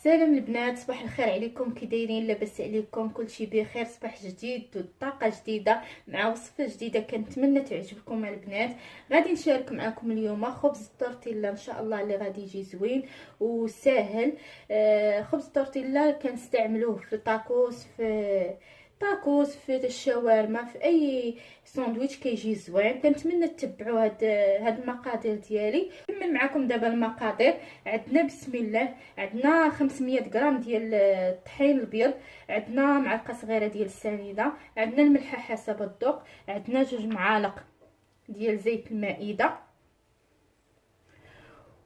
سلام البنات، صباح الخير عليكم. كي دايرين؟ لاباس عليكم؟ كلشي بخير؟ صباح جديد وطاقه جديده مع وصفه جديده كنتمنى تعجبكم البنات. غادي نشارك معكم اليوم خبز التورتيلا ان شاء الله اللي غادي يجي زوين وساهل. خبز التورتيلا كنستعملوه في طاكوس في الشاورما، في اي ساندويتش كيجي زوين. كنتمنى تتبعوا هاد المقادير ديالي. نكمل معكم دابا المقادير. عندنا بسم الله، عندنا 500 غرام ديال الطحين الابيض، عندنا معلقه صغيره ديال السنيده، عندنا الملح حسب الذوق، عندنا 2 معالق ديال زيت المائده.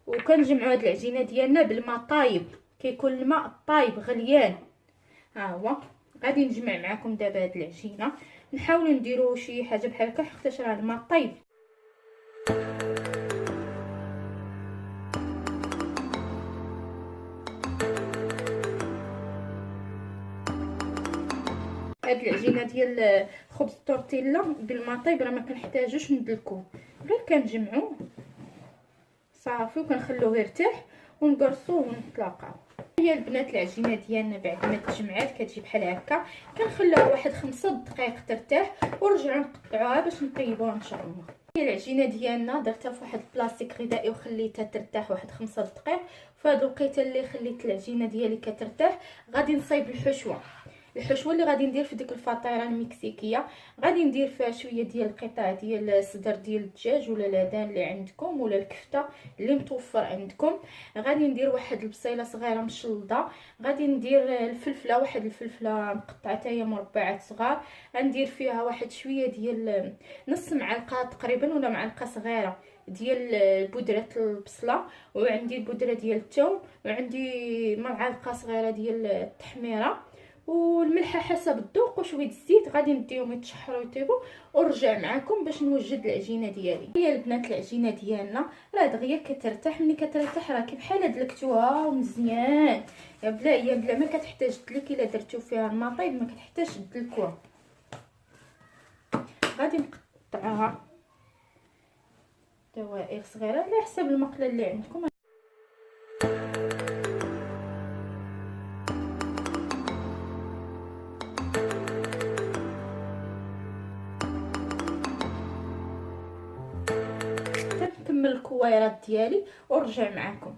وكنجمعوا هاد العجينه ديالنا بالماء طايب، كيكون الماء طايب غليان. ها هو غادي نجمع معكم دابا هاد العجينه. نحاولوا نديروا شي حاجه بحال هكا حيت راه الماء طايب. هاد العجينه ديال خبز التورتيلا بالماء طايب راه ما كنحتاجوش ندلكوه، غير كنجمعوه صافي وكنخلوه يرتاح ونقرصوه ونطلقوه. هي البنات العجينه ديالنا بعد ما تجمعات كتجي بحال هكا، كنخلوها واحد 5 دقائق ترتاح ونرجعوا نقطعوها باش نطيبوها ان شاء الله. هي العجينه ديالنا درتها في واحد البلاستيك غذائي وخليتها ترتاح واحد 5 دقائق. فهاد الوقيته اللي خليت العجينه ديالي كترتاح غادي نصايب الحشوه اللي غادي ندير في ديك الفطيره المكسيكيه. غادي ندير فيها شويه ديال القطع ديال صدر ديال الدجاج ولا لادان اللي عندكم ولا الكفته اللي متوفر عندكم. غادي ندير واحد البصيله صغيره مشلضه، غادي ندير الفلفله، واحد الفلفله مقطعه هي مربعات صغار، غندير فيها واحد شويه ديال نص معلقه تقريبا ولا معلقه صغيره ديال بودره البصله، وعندي البودره ديال الثوم، وعندي معلقه صغيره ديال التحميره والملح حسب الذوق وشويه الزيت. غادي نديهم يتشحروا يطيبوا ونرجع معكم باش نوجد العجينه ديالي. هي البنات العجينه ديالنا راه دغيا كترتاح، ملي كترتاح راه كي بحال دلكتوها ومزيان يا بلا ما كتحتاج تدلك. الا درتو فيها الماء طايب ما كتحتاج تدلكوها. غادي نقطعوها دوائر صغيره على حسب المقله اللي عندكم. نكمل الكويرات ديالي ونرجع معكم.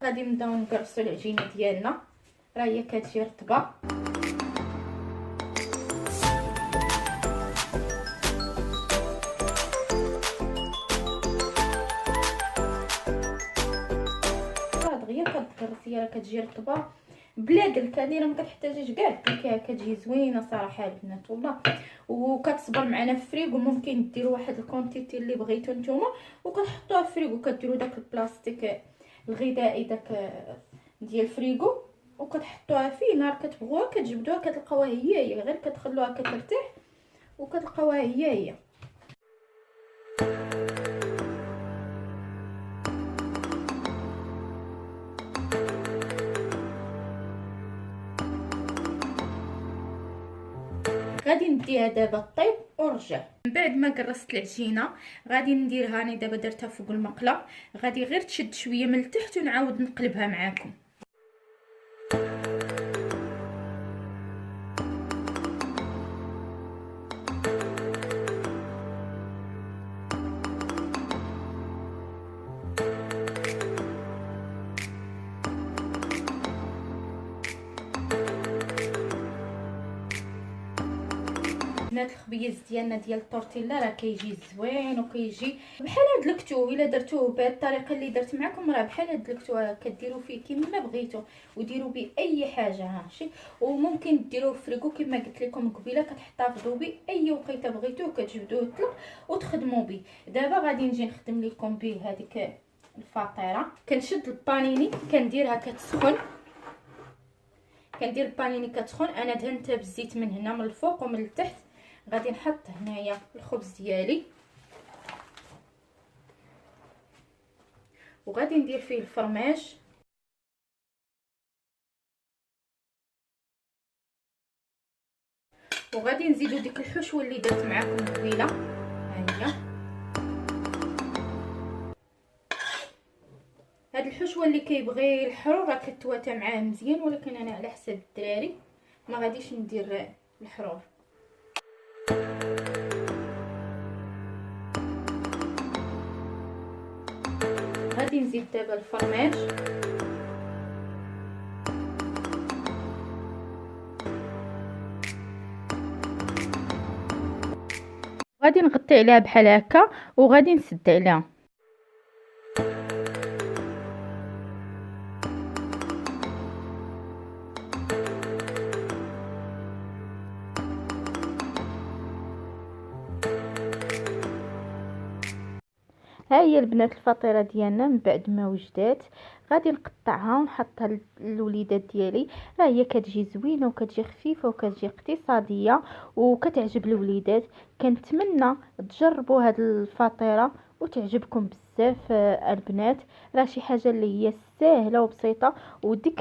غادي نبداو نقرصوا العجينه ديالنا، راه هي كتجي رطبه. دغيا كتقرصي راه كتجي رطبه بلا دلك. هذه راه ما كتحتاجيش كاع دلكها، كتجي زوينه صراحه البنات والله. وكتصبر معنا في الفريغو. ممكن ديروا واحد الكونتيتي اللي بغيتو نتوما وكتحطوها في الفريغو. كديروا داك البلاستيك الغذائي داك ديال الفريغو وكتحطوها فيه. نهار كتبغوها كتجبدوها كتلقاوها هي غير كتخلوها كترتاح وكتلقاوها هي. غادي نديها دابا طيب ونرجع. من بعد ما قرصت العجينه غادي نديرها. انا دابا درتها فوق المقله، غادي غير تشد شويه من التحت ونعاود نقلبها معاكم. بنات الخبيز ديالنا ديال التورتيلا راه كيجي زوين وكيجي بحال دلكتوه. الا درتوه بهذه الطريقه اللي درت معكم راه بحال دلكتوه. كديروا فيه كيما بغيتو وديروا به اي حاجه هاشي. وممكن ديروه في فريكو كما قلت لكم قبيله، كتحتفظوا به اي وقيته بغيتوه كتجبدوه يطلق وتخدموا به. دابا غادي نجي نخدم لكم به هذيك الفطيره. كنشد البانيني كنديرها كتسخن، كندير البانيني كتسخن. انا دهنتها بالزيت من هنا من الفوق ومن التحت. غادي نحط هنايا الخبز ديالي وغادي ندير فيه الفرماج. وغادي نزيدو ديك الحشوه اللي درت معكم قبيله. ها هي هاد الحشوه اللي كيبغي الحرور راه كتواتى معاه مزيان، ولكن انا على حساب الدراري ما غاديش ندير الحرور. غادي نزيد دابا الفرماج، غادي نغطي عليها بحال هكا وغادي نسد عليها. ها هي البنات الفطيره ديالنا من بعد ما وجدات. غادي نقطعها ونحطها للوليدات ديالي. راه هي كتجي زوينه وكتجي خفيفه وكتجي اقتصاديه وكتعجب الوليدات. كنتمنى تجربوا هاد الفطيره وتعجبكم بزاف البنات. راه شي حاجه اللي هي سهله وبسيطه، وديك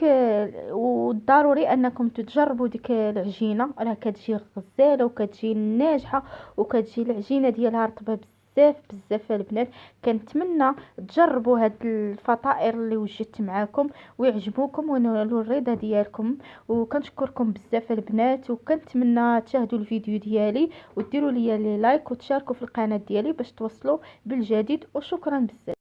والضروري انكم تجربوا ديك العجينه، راه كتجي غزاله وكتجي ناجحه وكتجي العجينه ديالها رطبه بزاف بزاف البنات. كنتمنى تجربوا هاد الفطائر اللي وجدت معاكم ويعجبوكم ونالوا الرضا ديالكم. وكنشكركم بزاف البنات، وكنتمنى تشاهدوا الفيديو ديالي وديروا لي لايك وتشاركوا في القناه ديالي باش توصلوا بالجديد. وشكرا بزاف.